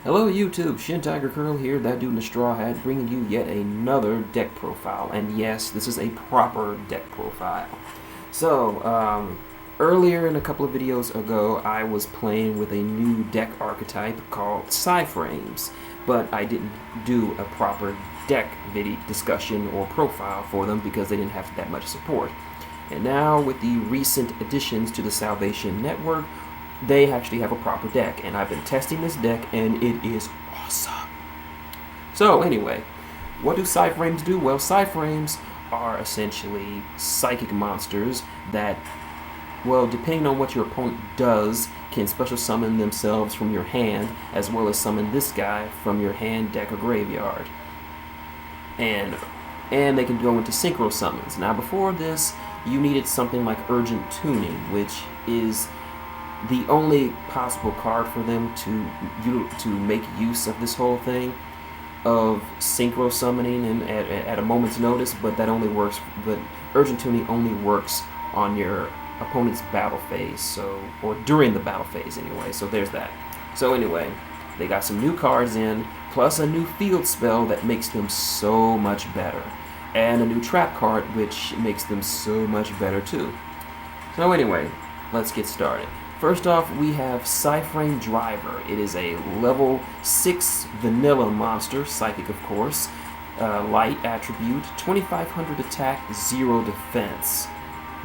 Hello YouTube, Shin Tiger Curl here, that dude in the straw hat, bringing you yet another deck profile. And yes, this is a proper deck profile. So, earlier in a couple of videos ago, I was playing with a new deck archetype called Psyframes, but I didn't do a proper deck video discussion or profile for them because they didn't have that much support. And now, with the recent additions to the Salvation Network, they actually have a proper deck, and I've been testing this deck, and it is awesome. So anyway, what do Psyframes do? Well, Psyframes are essentially psychic monsters that, well, depending on what your opponent does, can special summon themselves from your hand, as well as summon this guy from your hand, deck, or graveyard. And they can go into synchro summons. Now before this, you needed something like Urgent Tuning, which is the only possible card for them to make use of this whole thing of synchro summoning and at a moment's notice, but that only works. But Urgent Tuning only works on your opponent's battle phase, or during the battle phase anyway. So there's that. So anyway, they got some new cards in, plus a new field spell that makes them so much better, and a new trap card which makes them so much better too. So anyway, let's get started. First off, we have Psyframe Driver. It is a level 6 vanilla monster, psychic of course, light attribute, 2500 attack, 0 defense.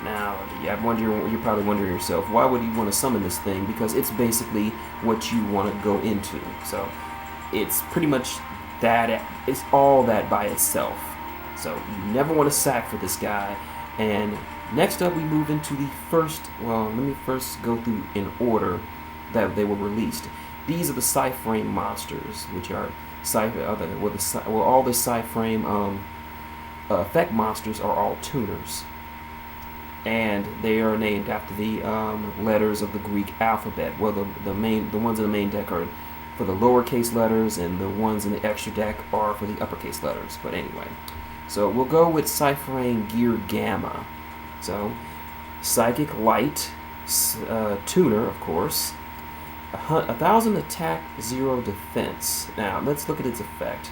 Now, you're probably wondering yourself, why would you want to summon this thing? Because it's basically what you want to go into. So, it's pretty much that, it's all that by itself. So, you never want to sack for this guy. And next up, we move into the first. Well, let me first go through in order that they were released. These are the Psyframe monsters, which are all the Psyframe effect monsters are all tuners, and they are named after the letters of the Greek alphabet. Well, the ones in the main deck are for the lowercase letters, and the ones in the extra deck are for the uppercase letters. But anyway. So we'll go with Psyframe Gear Gamma. So, Psychic Light, Tuner, of course, 1000 attack, 0 defense. Now, let's look at its effect.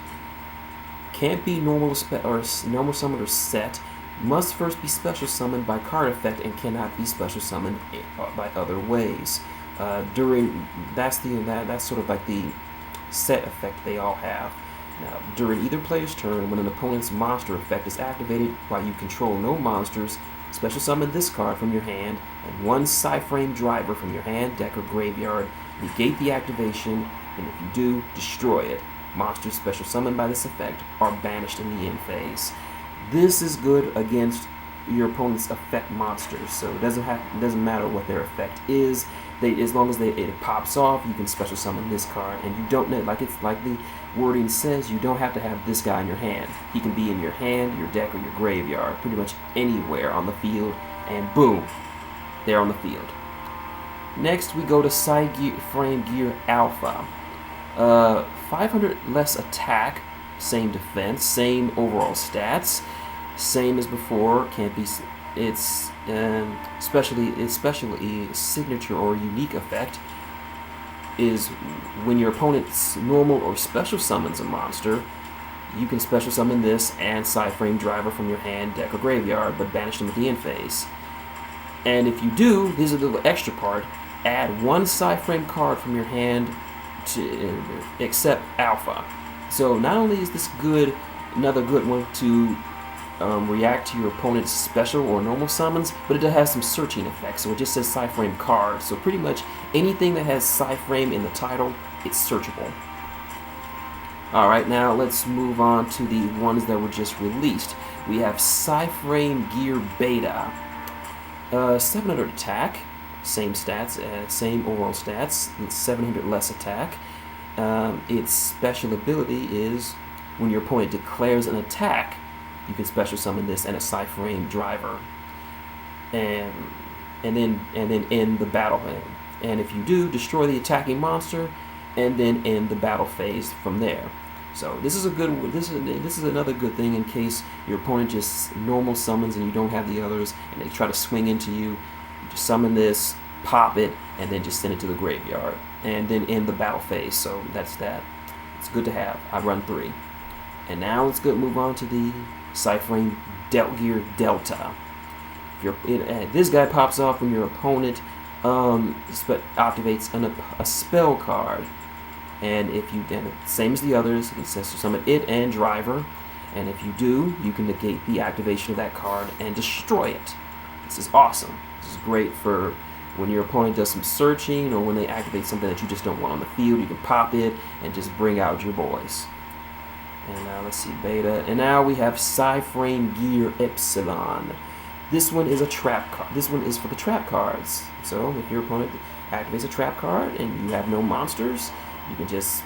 Can't be normal summoned or set. Must first be special summoned by card effect and cannot be special summoned by other ways. That's sort of like the set effect they all have. Now, during either player's turn, when an opponent's monster effect is activated while you control no monsters, special summon this card from your hand and one Psyframe Driver from your hand, deck, or graveyard. Negate the activation, and if you do, destroy it. Monsters special summoned by this effect are banished in the end phase. This is good against your opponent's effect monsters, so it doesn't matter what their effect is. As long as it pops off, you can special summon this card, and you don't know, like the wording says, you don't have to have this guy in your hand. He can be in your hand, your deck, or your graveyard, pretty much anywhere on the field, and boom, they're on the field. Next, we go to Psyframe Gear Alpha. 500 less attack, same defense, same overall stats, same as before. Can't be. It's especially signature or unique effect is when your opponent's normal or special summons a monster, you can special summon this and Psyframe Driver from your hand, deck, or graveyard, but banish them at the end phase. And if you do, here's a little extra part: add one Psyframe card from your hand to except Alpha. So not only is this good, another good one to react to your opponent's special or normal summons, but it has some searching effects. So it just says Psyframe card. So pretty much anything that has Psyframe in the title, it's searchable. Alright, now let's move on to the ones that were just released. We have Psyframe Gear Beta. 700 attack, same stats, same overall stats, 700 less attack. Its special ability is when your opponent declares an attack, you can special summon this and a Psyframe Driver, and then end the battle. And if you do, destroy the attacking monster, and then end the battle phase from there. So this is another good thing in case your opponent just normal summons and you don't have the others, and they try to swing into you. You just summon this, pop it, and then just send it to the graveyard. and then end the battle phase. So that's that. It's good to have. I run 3. And now let's go move on to the Psyframe Gear Delta. This guy pops off when your opponent activates a spell card. And if you, same as the others, it says to summon it and Driver. And if you do, you can negate the activation of that card and destroy it. This is awesome. This is great for when your opponent does some searching or when they activate something that you just don't want on the field. You can pop it and just bring out your boys. And now let's see, beta. And now we have Psyframe Gear Epsilon. This one is a trap card. This one is for the trap cards. So if your opponent activates a trap card and you have no monsters, you can just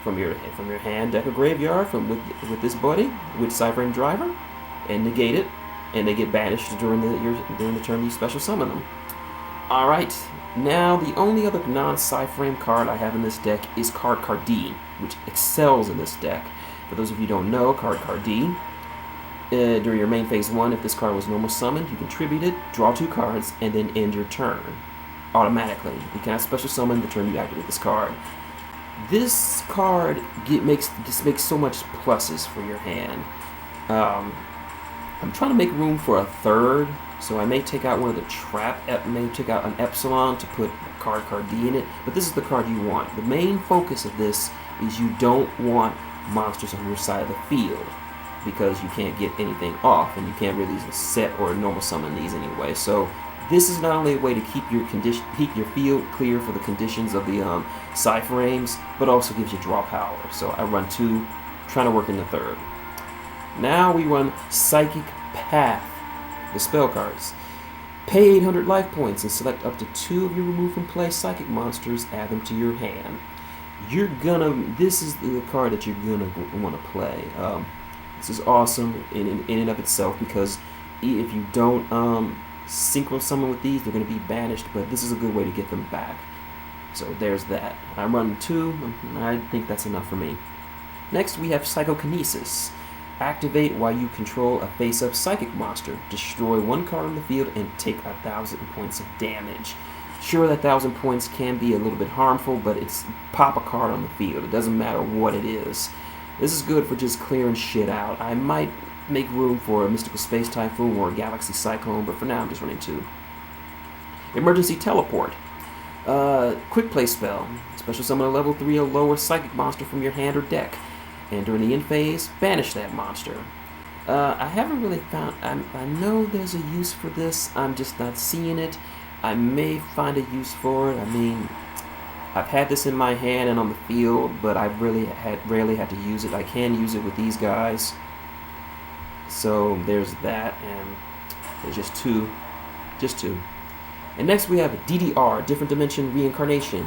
from your hand deck a graveyard with this buddy with Psyframe Driver and negate it, and they get banished during the turn you special summon them. All right. Now the only other non-Psyframe card I have in this deck is Card D, which excels in this deck. For those of you who don't know, Card D, during your main phase 1, if this card was normal summoned, you can tribute it, draw 2 cards, and then end your turn automatically. You cannot special summon the turn you activate this card. This card makes so much pluses for your hand. I'm trying to make room for a third, so I may take out one of the may take out an Epsilon to put Card D in it, but this is the card you want. The main focus of this is you don't want monsters on your side of the field, because you can't get anything off, and you can't really set or normal summon these anyway. So this is not only a way to keep your field clear for the conditions of the Psyframes, but also gives you draw power. So I run 2, trying to work in the third. Now we run Psychic Path, the spell cards. Pay 800 life points and select up to 2 of your remove from play psychic monsters, add them to your hand. This is the card that you're gonna want to play. This is awesome in and of itself, because if you don't synchro summon with these, they're going to be banished, but this is a good way to get them back. So there's that. I'm running 2, and I think that's enough for me. Next we have Psychokinesis. Activate while you control a face-up psychic monster. Destroy 1 card on the field and take 1,000 points of damage. Sure, that 1,000 points can be a little bit harmful, but it's pop a card on the field. It doesn't matter what it is. This is good for just clearing shit out. I might make room for a Mystical Space Typhoon or a Galaxy Cyclone, but for now I'm just running 2. Emergency Teleport. Quick play spell. Special summon a level 3 or lower psychic monster from your hand or deck, and during the end phase, banish that monster. I haven't really found... I know there's a use for this, I'm just not seeing it. I may find a use for it. I mean, I've had this in my hand and on the field, but I've rarely had to use it. I can use it with these guys. So there's that, and there's just two. And next we have DDR, Different Dimension Reincarnation,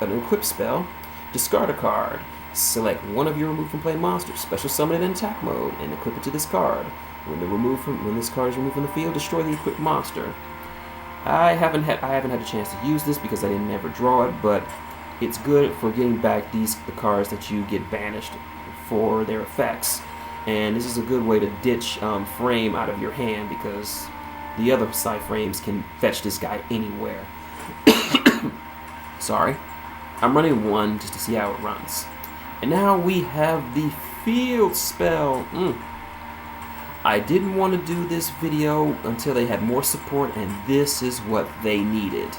an equip spell. Discard a card. Select one of your remove from play monsters, special summon it in attack mode, and equip it to this card. When this card is removed from the field, destroy the equipped monster. I haven't had a chance to use this because I didn't ever draw it, but it's good for getting back the cards that you get banished for their effects. And this is a good way to ditch frame out of your hand, because the other Psyframes can fetch this guy anywhere. Sorry. I'm running 1 just to see how it runs. And now we have the field spell. I didn't want to do this video until they had more support, and this is what they needed.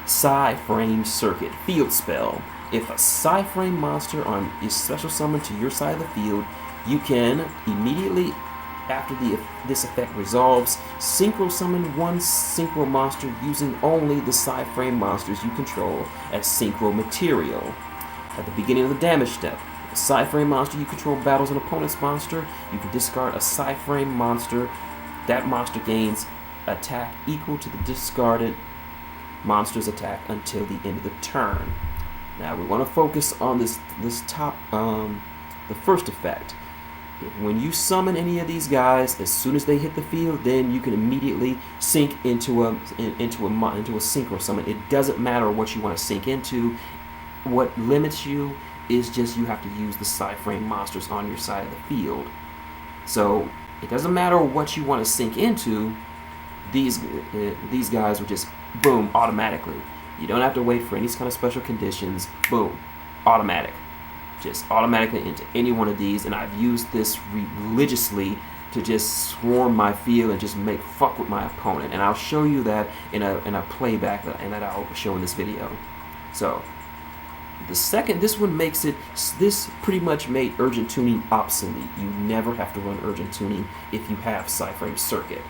Psyframe Circuit Field Spell. If a Psyframe monster is special summoned to your side of the field, you can immediately after this effect resolves, synchro summon 1 synchro monster using only the Psyframe monsters you control as synchro material. At the beginning of the damage step, if a Psyframe monster you control battles an opponent's monster, you can discard a Psyframe monster. That monster gains attack equal to the discarded monster's attack until the end of the turn. Now we want to focus on this top, the first effect. When you summon any of these guys, as soon as they hit the field, then you can immediately sync into a synchro summon. It doesn't matter what you want to sync into. What limits you is just you have to use the Psyframe monsters on your side of the field. So it doesn't matter what you want to sync into. These guys will just boom automatically. You don't have to wait for any kind of special conditions. Boom, automatic. Just automatically into any one of these, and I've used this religiously to just swarm my field and just make fuck with my opponent. And I'll show you that in a playback that I'll show in this video. So this one makes it, this pretty much made urgent tuning obsolete. You never have to run urgent tuning if you have Psyframe circuit,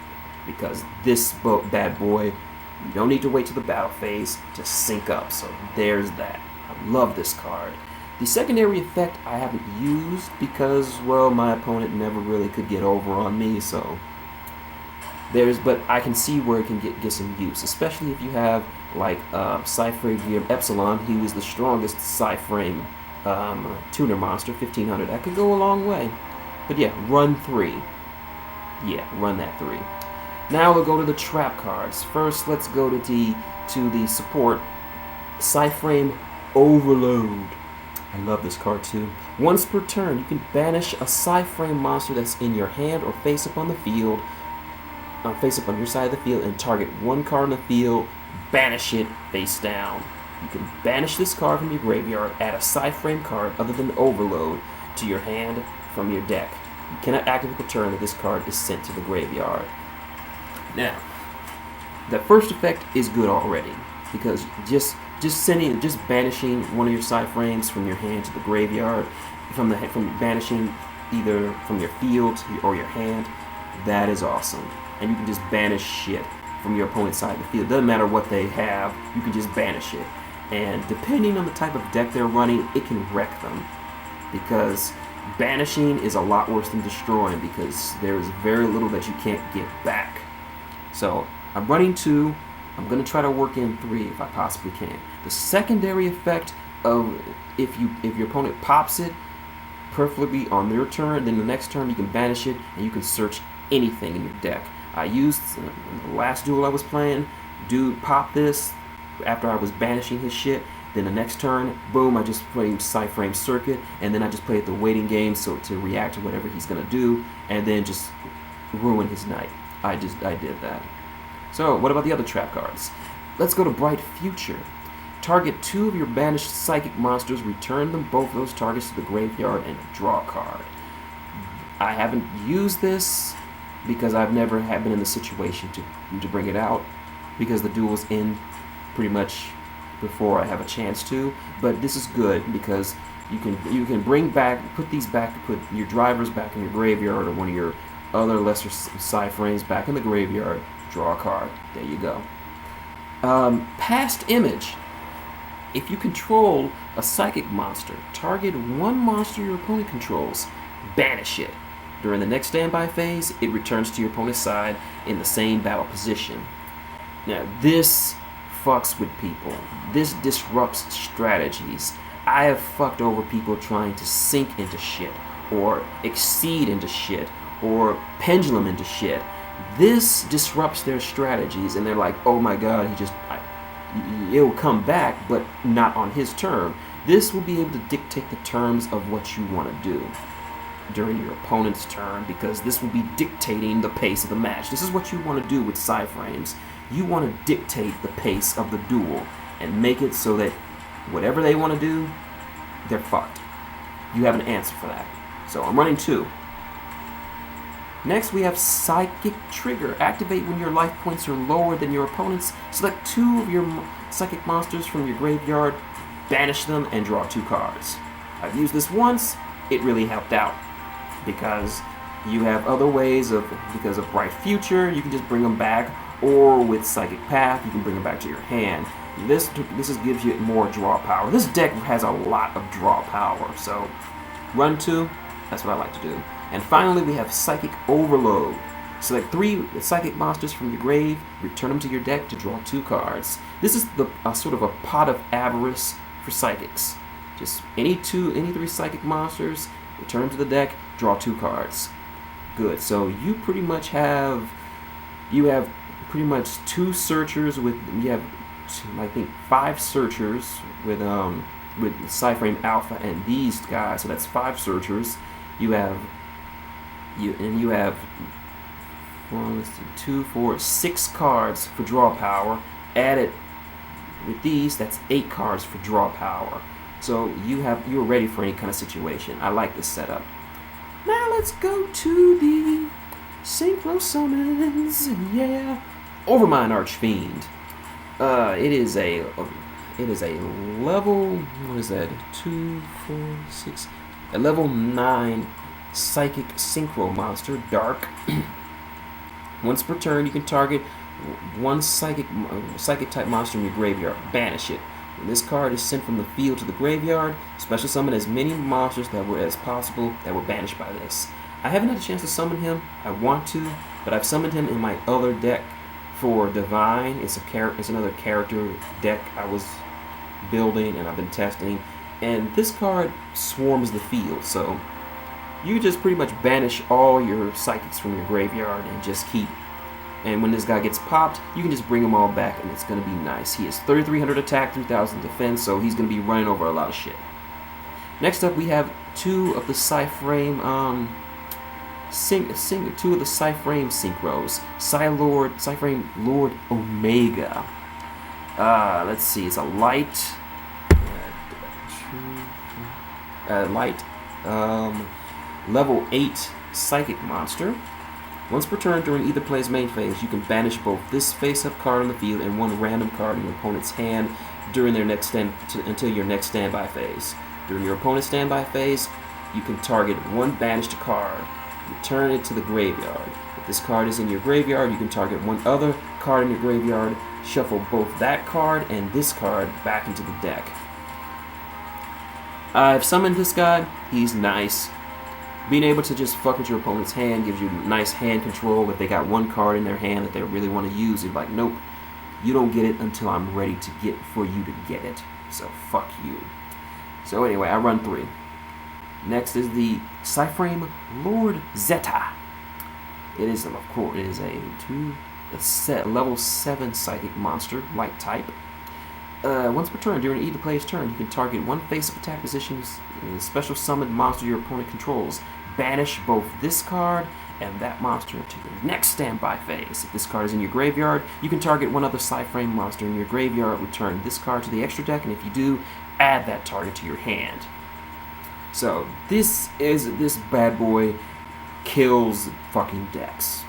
because this bad boy, you don't need to wait till the battle phase to sync up. So there's that. I love this card. The secondary effect I haven't used because, well, my opponent never really could get over on me, so but I can see where it can get some use, especially if you have like Psyframe Epsilon. He was the strongest Psyframe tuner monster, 1500. That could go a long way. But yeah, run 3. Yeah, run that 3. Now we'll go to the trap cards. First, let's go to the support, Psyframe Overload. I love this card too. Once per turn, you can banish a Psyframe monster that's in your hand or face up on the field, face up on your side of the field, and target one card on the field, banish it face down. You can banish this card from your graveyard, add a Psyframe card other than Overload to your hand from your deck. You cannot activate the turn that this card is sent to the graveyard. Now, the first effect is good already, because just banishing one of your Psyframes from your hand to the graveyard, from banishing either from your field or your hand, that is awesome. And you can just banish shit from your opponent's side of the field. Doesn't matter what they have, you can just banish it. And depending on the type of deck they're running, it can wreck them, because banishing is a lot worse than destroying, because there is very little that you can't get back. So I'm running 2. I'm going to try to work in 3 if I possibly can. The secondary effect of if your opponent pops it, preferably on their turn, then the next turn you can banish it and you can search anything in your deck. I used, in the last duel I was playing, dude popped this after I was banishing his shit. Then the next turn, boom, I just played Psyframe Circuit, and then I just played the waiting game so to react to whatever he's going to do, and then just ruin his night. I did that. So, what about the other trap cards? Let's go to Bright Future. Target 2 of your banished psychic monsters, return them both those targets to the graveyard, and draw a card. I haven't used this because I've never been in the situation to bring it out, because the duels end pretty much before I have a chance to. But this is good because you can put these back, to put your drivers back in your graveyard, or one of your other lesser Psyframes back in the graveyard. Draw a card. There you go. Past Image. If you control a psychic monster, target one monster your opponent controls, banish it. During the next standby phase, it returns to your opponent's side in the same battle position. Now, this fucks with people. This disrupts strategies. I have fucked over people trying to sink into shit, or exceed into shit, or pendulum into shit. This disrupts their strategies, and they're like, oh my god, it'll come back, but not on his turn. This will be able to dictate the terms of what you want to do during your opponent's turn, because this will be dictating the pace of the match. This is what you want to do with Psyframes. You want to dictate the pace of the duel and make it so that whatever they want to do, they're fucked. You have an answer for that. So I'm running 2. Next, we have Psychic Trigger. Activate when your life points are lower than your opponent's. Select 2 of your psychic monsters from your graveyard, banish them, and draw 2 cards. I've used this once. It really helped out, because you have other ways because of Bright Future, you can just bring them back, or with Psychic Path, you can bring them back to your hand. This gives you more draw power. This deck has a lot of draw power, so run 2. That's what I like to do. And finally, we have Psychic Overload. Select 3 psychic monsters from your grave, return them to your deck to draw 2 cards. This is sort of a pot of avarice for psychics. Just any 3 psychic monsters, return them to the deck, draw 2 cards. Good. So you pretty much have 2 searchers with, you have I think 5 searchers with Psyframe Alpha and these guys. So that's 5 searchers. You have 1, 2, 4, 6 cards for draw power. Add it with these, that's 8 cards for draw power. So you're ready for any kind of situation. I like this setup. Now let's go to the synchro summons. Yeah, Overmind Archfiend. It is a level, what is that? 2, 4, 6, a level 9 psychic synchro monster, dark. Once per turn, you can target one psychic type monster in your graveyard. Banish it. When this card is sent from the field to the graveyard, special summon as many monsters as possible that were banished by this. I haven't had a chance to summon him. I want to, but I've summoned him in my other deck for Divine. It's another character deck I was building and I've been testing. And this card swarms the field, so you just pretty much banish all your psychics from your graveyard and just keep. And when this guy gets popped, you can just bring them all back and it's going to be nice. He has 3,300 attack, 3,000 defense, so he's going to be running over a lot of shit. Next up, we have two of the Psyframe synchros. Psyframe Lord Omega. Let's see, it's a light, level 8 psychic monster. Once per turn during either player's main phase, you can banish both this face-up card on the field and one random card in your opponent's hand during their next until your next standby phase. During your opponent's standby phase, you can target one banished card, return it to the graveyard. If this card is in your graveyard, you can target one other card in your graveyard, shuffle both that card and this card back into the deck. I've summoned this guy. He's nice. Being able to just fuck with your opponent's hand gives you nice hand control. If they got one card in their hand that they really want to use, you're like, nope, you don't get it until I'm ready to get for you to get it. So fuck you. So anyway, I run 3. Next is the Psyframe Lord Zeta. It is, of course, it is a level 7 psychic monster, light type. Once per turn, during either player's turn, you can target one face-up attack position's special summoned monster your opponent controls. Banish both this card and that monster to your next standby phase. If this card is in your graveyard, you can target one other Psyframe monster in your graveyard, return this card to the extra deck, and if you do, add that target to your hand. So, this bad boy kills fucking decks.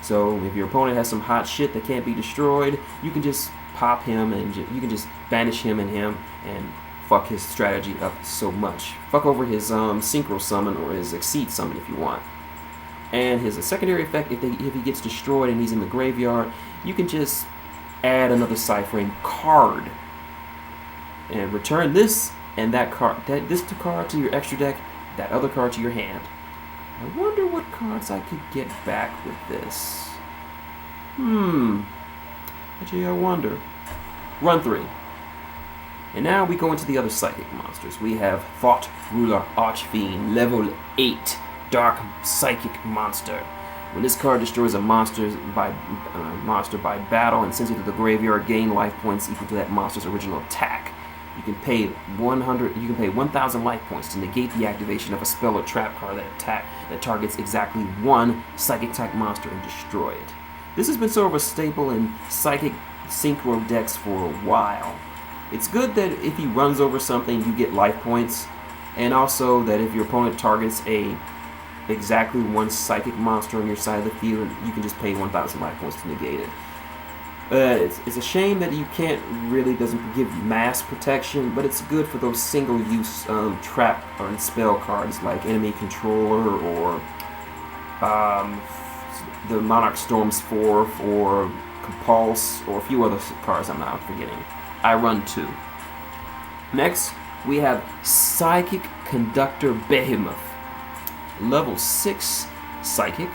So, if your opponent has some hot shit that can't be destroyed, you can just pop him and you can just banish him and fuck his strategy up so much. Fuck over his synchro summon or his exceed summon if you want. And his secondary effect, if he gets destroyed and he's in the graveyard, you can just add another Psyframe card and return this and that card, this card to your extra deck, that other card to your hand. I wonder what cards I could get back with this. Actually, I wonder. Run 3. And now we go into the other psychic monsters. We have Thought Ruler Archfiend, level 8, dark psychic monster. When this card destroys a monster by battle and sends it to the graveyard, gain life points equal to that monster's original attack. You can pay 1,000 life points to negate the activation of a spell or trap card that targets exactly one psychic type monster and destroy it. This has been sort of a staple in psychic synchro decks for a while. It's good that if he runs over something, you get life points, and also that if your opponent targets exactly one psychic monster on your side of the field, you can just pay 1,000 life points to negate it. It's a shame that doesn't give mass protection, but it's good for those single-use trap or spell cards like Enemy Controller or the Monarch Storm's 4th or Compulse or a few other cards I'm not forgetting. I run 2. Next, we have Psychic Conductor Behemoth. Level 6 Psychic.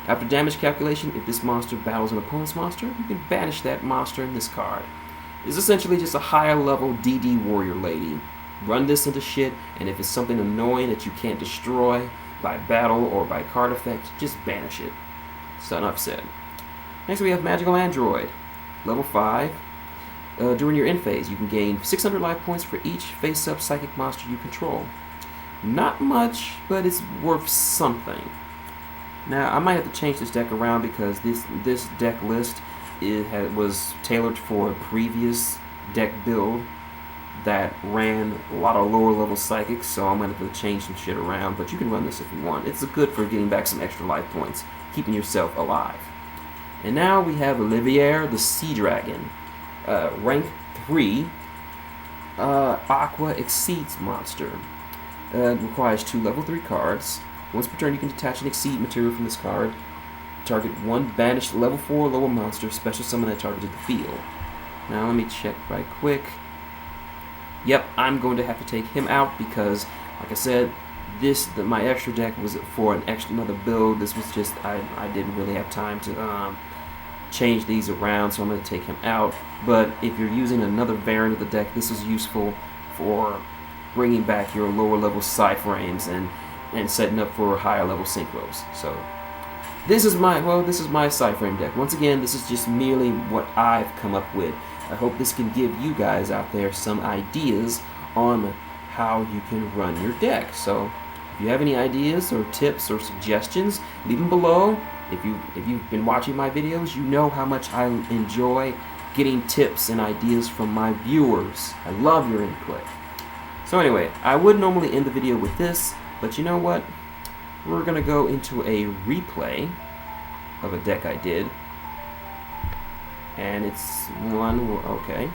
After damage calculation, if this monster battles an opponent's monster, you can banish that monster in this card. It's essentially just a higher level DD Warrior Lady. Run this into shit, and if it's something annoying that you can't destroy by battle or by card effect, just banish it. So enough said. Next we have Magical Android. Level 5. During your end phase, you can gain 600 life points for each face-up psychic monster you control. Not much, but it's worth something. Now, I might have to change this deck around because this deck list was tailored for a previous deck build that ran a lot of lower level psychics, so I'm going to have to change some shit around, but you can run this if you want. It's good for getting back some extra life points, keeping yourself alive. And now we have Olivier the Sea Dragon, rank 3, Aqua Exceeds monster. It requires 2 level 3 cards. Once per turn you can detach an Exceed material from this card. Target 1 banished level 4 lower monster, special summon that targeted the field. Now let me check right quick. Yep, I'm going to have to take him out because, like I said, my extra deck was for another build. This was just, I didn't really have time to change these around, so I'm going to take him out. But if you're using another variant of the deck, this is useful for bringing back your lower level Psyframes and setting up for higher level synchros. So this is my Psyframe deck. Once again, this is just merely what I've come up with. I hope this can give you guys out there some ideas on how you can run your deck. So if you have any ideas or tips or suggestions, leave them below. If you've been watching my videos, you know how much I enjoy getting tips and ideas from my viewers. I love your input. So anyway, I would normally end the video with this, but you know what? We're going to go into a replay of a deck I did. And it's okay.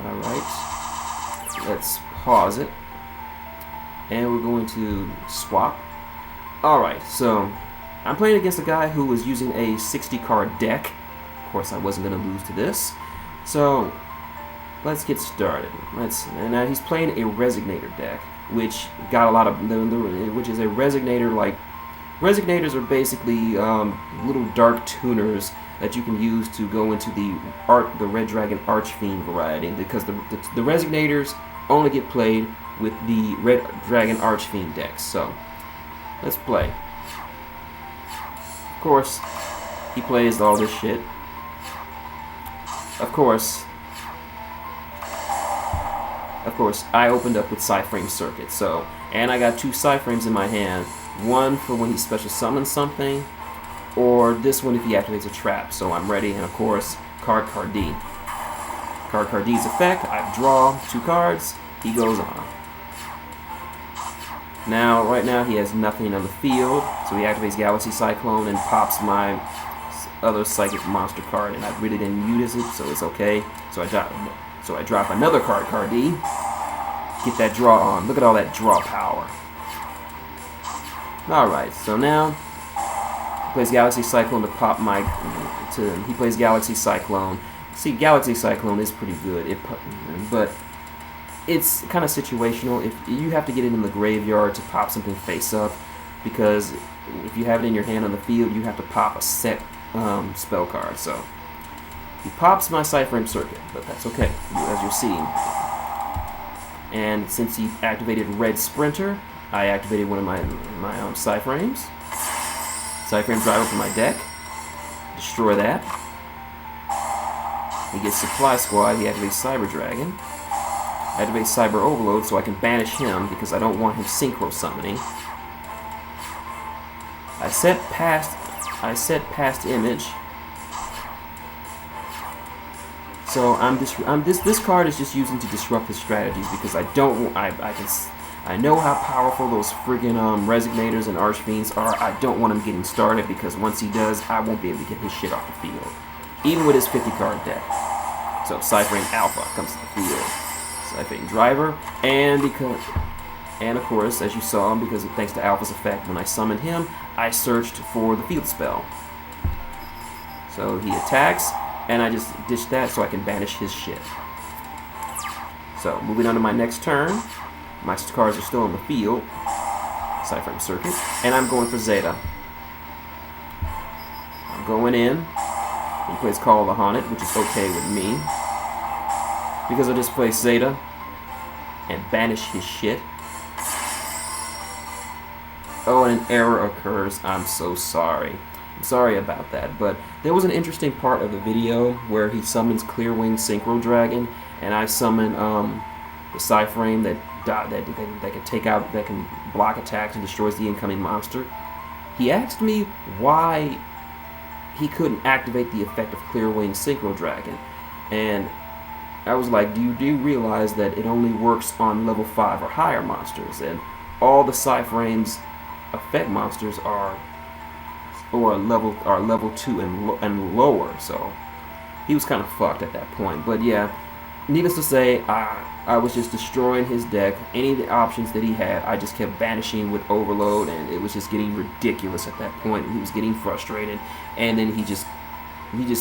Alright. Let's pause it. And we're going to swap. Alright, so I'm playing against a guy who was using a 60 card deck. Of course, I wasn't going to lose to this. So let's get started. And he's playing a Resignator deck, which got a lot of, which is a Resignator like. Resignators are basically little dark tuners that you can use to go into the Red Dragon Archfiend variety, because the Resignators only get played with the Red Dragon Archfiend decks. So let's play. Of course, he plays all this shit. Of course, I opened up with Psyframe Circuit. So, and I got 2 Psyframes in my hand. One for when he special summons something, or this one if he activates a trap. So I'm ready, and of course, card D. Card D's effect, I draw 2 cards, he goes on. Now, right now he has nothing on the field, so he activates Galaxy Cyclone and pops my other Psychic Monster card, and I really didn't use it, so it's okay. So I drop another card D, get that draw on. Look at all that draw power. Alright, so now he plays Galaxy Cyclone to pop my. He plays Galaxy Cyclone. See, Galaxy Cyclone is pretty good, but it's kind of situational. If you have to get it in the graveyard to pop something face up, because if you have it in your hand on the field, you have to pop a set spell card. So he pops my Psyframe Circuit, but that's okay, as you're seeing. And since he activated Red Sprinter, I activated one of my Psyframes. Psyframe Driver from my deck. Destroy that. He gets Supply Squad. He activates Cyber Dragon. Activates Cyber Overload so I can banish him because I don't want him synchro summoning. I set past image. So this card is just using to disrupt his strategies because I know how powerful those friggin' Resignators and Archfiends are. I don't want him getting started because once he does, I won't be able to get his shit off the field. Even with his 50 card deck. So Psyframe Alpha comes to the field. Psyframe Driver, and of course, as you saw, because thanks to Alpha's effect, when I summoned him, I searched for the field spell. So he attacks, and I just ditched that so I can banish his shit. So moving on to my next turn. My cards are still on the field. Psyframe Circuit. And I'm going for Zeta. I'm going in. He plays Call of the Haunted, which is okay with me. Because I just play Zeta and banish his shit. Oh, and an error occurs. I'm so sorry. I'm sorry about that. But there was an interesting part of the video where he summons Clearwing Synchro Dragon, and I summon the Psyframe that can take out, that can block attacks and destroys the incoming monster. He asked me why he couldn't activate the effect of Clear Wing Synchro Dragon. And I was like, do you realize that it only works on level 5 or higher monsters? And all the Psyframes effect monsters are level 2 and lower. So he was kind of fucked at that point. But yeah, needless to say, I was just destroying his deck. Any of the options that he had, I just kept banishing with Overload, and it was just getting ridiculous at that point. He was getting frustrated, and then he just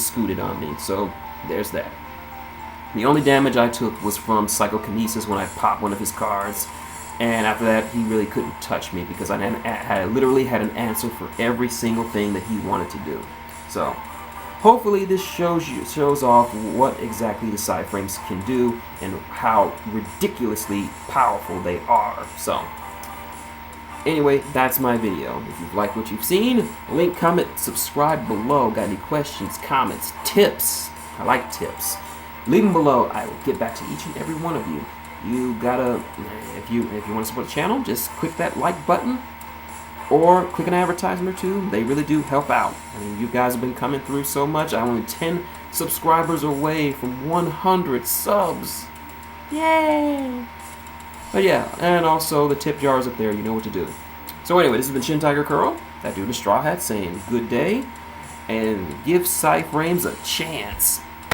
scooted on me. So there's that. The only damage I took was from Psychokinesis when I popped one of his cards, and after that he really couldn't touch me because I literally had an answer for every single thing that he wanted to do. So hopefully this shows off what exactly the Psyframes can do and how ridiculously powerful they are. So anyway, that's my video. If you've liked what you've seen, link, comment, subscribe below. Got any questions, comments, tips? I like tips. Leave them below. I will get back to each and every one of you. You gotta, if you want to support the channel, just click that like button or click an advertisement or two. They really do help out. I mean, you guys have been coming through so much. I'm only 10 subscribers away from 100 subs. Yay! But yeah, and also the tip jar is up there. You know what to do. So anyway, this has been Shin Tiger Curl, that dude in a straw hat, saying good day and give Psyframes a chance.